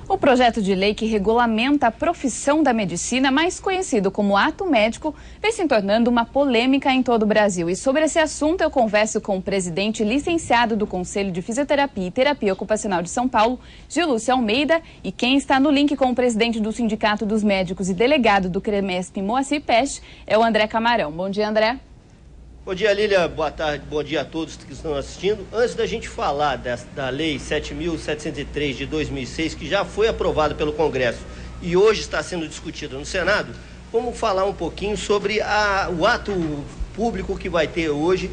O projeto de lei que regulamenta a profissão da medicina, mais conhecido como ato médico, vem se tornando uma polêmica em todo o Brasil. E sobre esse assunto eu converso com o presidente licenciado do Conselho de Fisioterapia e Terapia Ocupacional de São Paulo, Gilúcio Almeida, e quem está no link com o presidente do Sindicato dos Médicos e delegado do CREMESP, Moacir Peste, é o André Camarão. Bom dia, André. Bom dia, Lília. Boa tarde. Bom dia a todos que estão assistindo. Antes da gente falar da Lei 7.703 de 2006, que já foi aprovada pelo Congresso e hoje está sendo discutida no Senado, vamos falar um pouquinho sobre o ato público que vai ter hoje,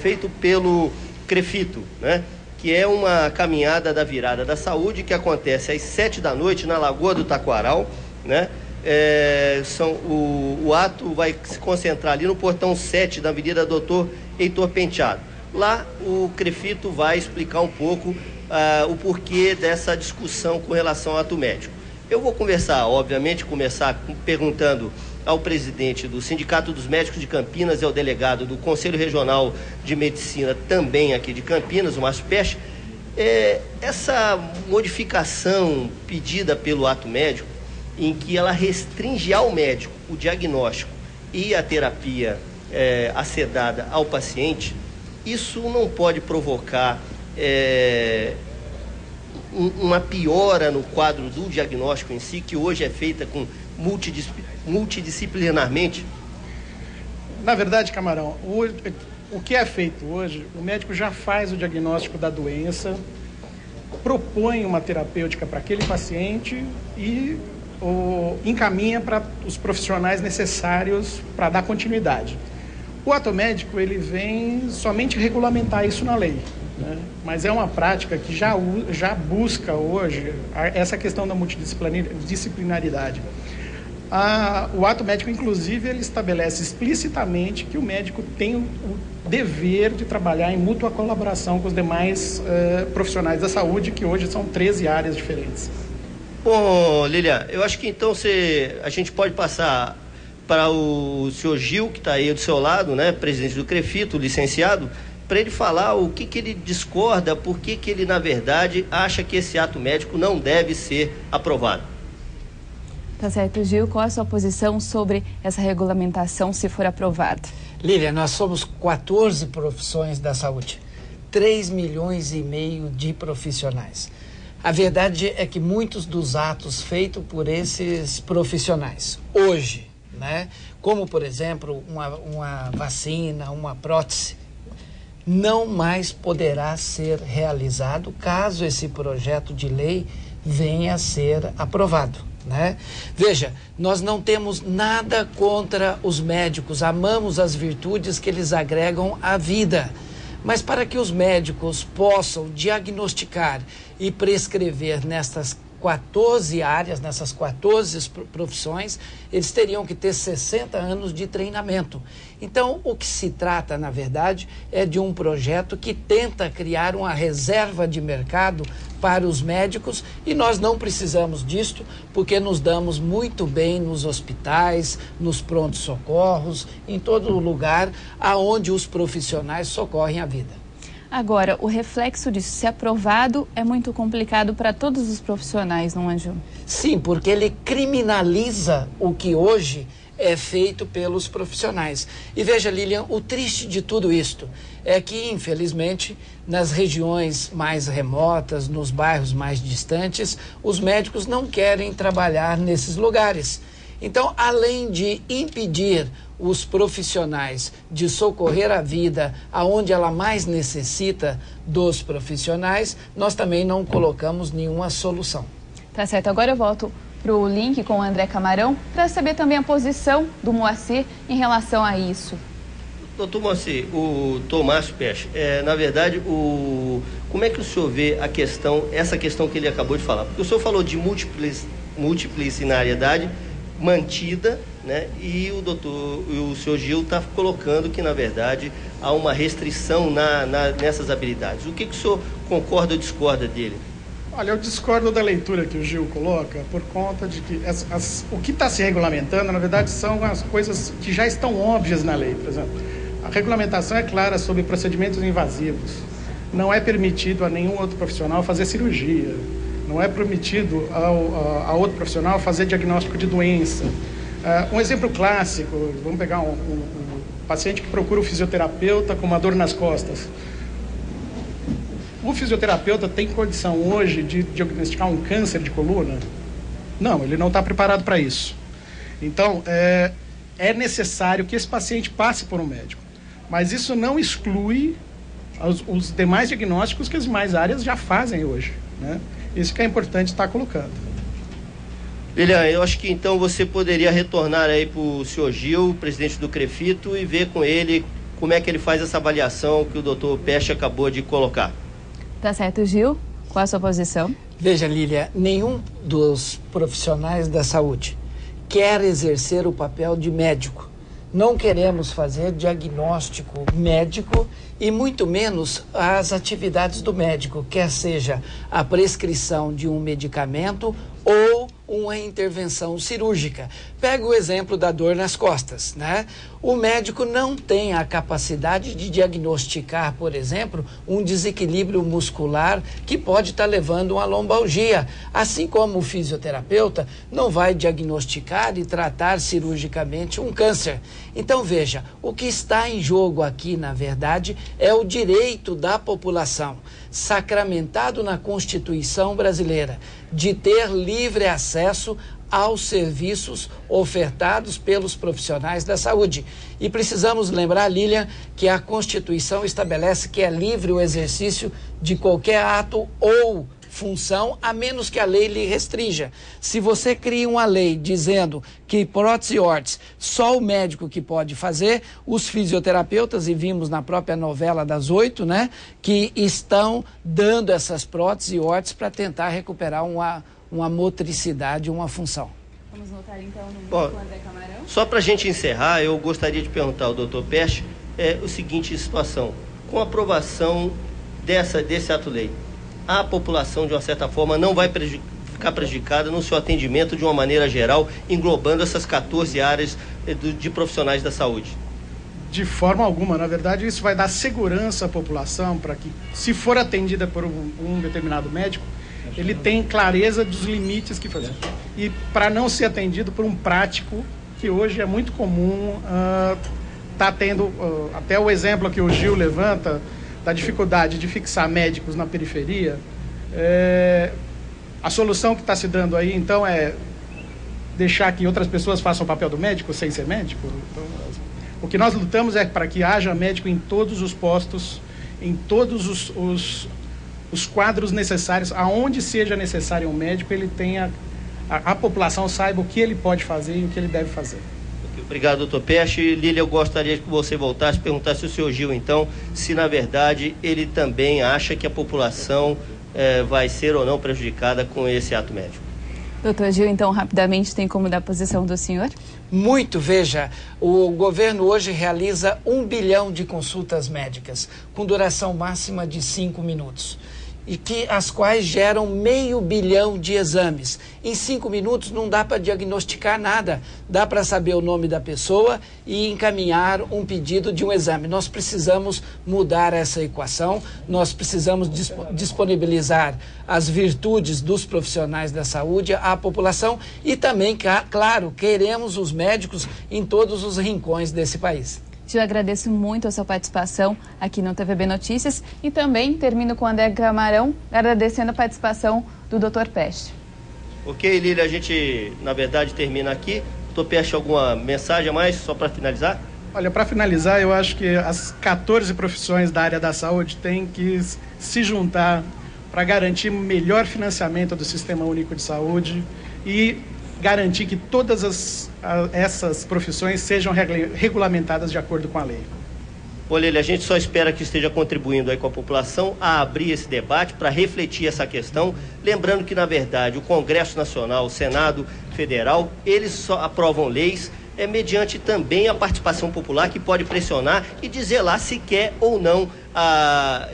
feito pelo CREFITO, né? Que é uma caminhada da virada da saúde que acontece às 7 da noite na Lagoa do Taquaral, né? O ato vai se concentrar ali no portão 7 da Avenida Doutor Heitor Penteado. Lá o CREFITO vai explicar um pouco o porquê dessa discussão com relação ao ato médico. Eu vou começar perguntando ao presidente do Sindicato dos Médicos de Campinas e ao delegado do Conselho Regional de Medicina, também aqui de Campinas, o Moacir Peste, essa modificação pedida pelo ato médico, em que ela restringe ao médico o diagnóstico e a terapia acedada ao paciente, isso não pode provocar uma piora no quadro do diagnóstico em si, que hoje é feita multidisciplinarmente? Na verdade, Camarão, o que é feito hoje, o médico já faz o diagnóstico da doença, propõe uma terapêutica para aquele paciente e encaminha para os profissionais necessários para dar continuidade. O ato médico, ele vem somente regulamentar isso na lei, né? Mas é uma prática que já busca hoje essa questão da multidisciplinaridade. O ato médico, inclusive, ele estabelece explicitamente que o médico tem o dever de trabalhar em mútua colaboração com os demais profissionais da saúde, que hoje são 13 áreas diferentes. Bom, Lília, eu acho que então a gente pode passar para o senhor Gil, que está aí do seu lado, né, presidente do CREFITO, licenciado, para ele falar o que ele discorda, por que ele, na verdade, acha que esse ato médico não deve ser aprovado. Tá certo, Gil. Qual a sua posição sobre essa regulamentação, se for aprovada? Lília, nós somos 14 profissões da saúde, 3,5 milhões de profissionais. A verdade é que muitos dos atos feitos por esses profissionais hoje, né, como por exemplo uma vacina, uma prótese, não mais poderá ser realizado caso esse projeto de lei venha a ser aprovado, né? Veja, nós não temos nada contra os médicos, amamos as virtudes que eles agregam à vida. Mas para que os médicos possam diagnosticar e prescrever nestas 14 áreas, nessas 14 profissões, eles teriam que ter 60 anos de treinamento. Então, o que se trata, na verdade, é de um projeto que tenta criar uma reserva de mercado para os médicos, e nós não precisamos disto, porque nos damos muito bem nos hospitais, nos prontos-socorros, em todo lugar aonde os profissionais socorrem a vida. Agora, o reflexo disso, se aprovado, é muito complicado para todos os profissionais, não é, Gil? Sim, porque ele criminaliza o que hoje é feito pelos profissionais. E veja, Lilian, o triste de tudo isto é que, infelizmente, nas regiões mais remotas, nos bairros mais distantes, os médicos não querem trabalhar nesses lugares. Então, além de impedir os profissionais de socorrer a vida aonde ela mais necessita dos profissionais, nós também não colocamos nenhuma solução. Tá certo, agora eu volto para o link com o André Camarão para saber também a posição do Moacir em relação a isso. Doutor Moacir, o Moacir Peste, na verdade, como é que o senhor vê essa questão que ele acabou de falar? Porque o senhor falou de multidisciplinariedade mantida, né? E o senhor Gil está colocando que, na verdade, há uma restrição nessas habilidades. O que o senhor concorda ou discorda dele? Olha, eu discordo da leitura que o Gil coloca por conta de que o que está se regulamentando, na verdade, são as coisas que já estão óbvias na lei. Por exemplo, a regulamentação é clara sobre procedimentos invasivos. Não é permitido a nenhum outro profissional fazer cirurgia. Não é permitido a outro profissional fazer diagnóstico de doença. Um exemplo clássico, vamos pegar um paciente que procura o fisioterapeuta com uma dor nas costas. O fisioterapeuta tem condição hoje de diagnosticar um câncer de coluna? Não, ele não está preparado para isso. Então, é necessário que esse paciente passe por um médico. Mas isso não exclui os demais diagnósticos que as demais áreas já fazem hoje, né? Isso que é importante estar colocando. Lilian, eu acho que então você poderia retornar aí para o senhor Gil, presidente do CREFITO, e ver com ele como é que ele faz essa avaliação que o doutor Peste acabou de colocar. Tá certo, Gil. Qual a sua posição? Veja, Lília, nenhum dos profissionais da saúde quer exercer o papel de médico. Não queremos fazer diagnóstico médico e muito menos as atividades do médico, quer seja a prescrição de um medicamento ou uma intervenção cirúrgica. Pega o exemplo da dor nas costas, né? O médico não tem a capacidade de diagnosticar, por exemplo, um desequilíbrio muscular que pode estar levando uma lombalgia. Assim como o fisioterapeuta não vai diagnosticar e tratar cirurgicamente um câncer. Então, veja, o que está em jogo aqui, na verdade, é o direito da população, sacramentado na Constituição brasileira, de ter livre acesso aos serviços ofertados pelos profissionais da saúde. E precisamos lembrar, Lilian, que a Constituição estabelece que é livre o exercício de qualquer ato ou função, a menos que a lei lhe restrinja. Se você cria uma lei dizendo que prótese e órtese só o médico que pode fazer, os fisioterapeutas, e vimos na própria novela das 8, né, que estão dando essas próteses e órteses para tentar recuperar uma motricidade, uma função. Vamos voltar então no Bom, André Camarão. Só para a gente encerrar, eu gostaria de perguntar ao doutor Peste o seguinte situação. Com a aprovação desse ato-lei, a população, de uma certa forma, não vai ficar prejudicada no seu atendimento de uma maneira geral, englobando essas 14 áreas de profissionais da saúde? De forma alguma. Na verdade, isso vai dar segurança à população para que, se for atendida por um determinado médico, ele tem clareza dos limites que fazer. E para não ser atendido por um prático, que hoje é muito comum, tá tendo, até o exemplo que o Gil levanta, da dificuldade de fixar médicos na periferia, a solução que está se dando aí, então, é deixar que outras pessoas façam o papel do médico sem ser médico. Então, o que nós lutamos é para que haja médico em todos os postos, em todos os quadros necessários, aonde seja necessário um médico, ele tenha, a população saiba o que ele pode fazer e o que ele deve fazer. Obrigado, doutor Peste. Lília, eu gostaria que você voltasse, perguntasse ao senhor Gil, então, se na verdade ele também acha que a população vai ser ou não prejudicada com esse ato médico. Doutor Gil, então, rapidamente, tem como dar a posição do senhor? Muito, veja, o governo hoje realiza 1 bilhão de consultas médicas, com duração máxima de 5 minutos. E as quais geram 500 milhão de exames. Em 5 minutos não dá para diagnosticar nada, dá para saber o nome da pessoa e encaminhar um pedido de um exame. Nós precisamos mudar essa equação, nós precisamos disponibilizar as virtudes dos profissionais da saúde à população e também, claro, queremos os médicos em todos os rincões desse país. Eu agradeço muito a sua participação aqui no TVB Notícias e também termino com o André Camarão agradecendo a participação do Dr. Peste. Ok, Lília, a gente, na verdade, termina aqui. Dr. Peste, alguma mensagem a mais, só para finalizar? Olha, para finalizar, eu acho que as 14 profissões da área da saúde têm que se juntar para garantir melhor financiamento do Sistema Único de Saúde e garantir que todas essas profissões sejam regulamentadas de acordo com a lei. Olha, a gente só espera que esteja contribuindo aí com a população a abrir esse debate para refletir essa questão, lembrando que, na verdade, o Congresso Nacional, o Senado Federal, eles só aprovam leis mediante também a participação popular, que pode pressionar e dizer lá se quer ou não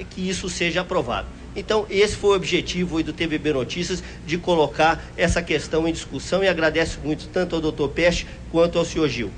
que isso seja aprovado. Então, esse foi o objetivo do TVB Notícias, de colocar essa questão em discussão, e agradeço muito tanto ao doutor Peste quanto ao senhor Gil.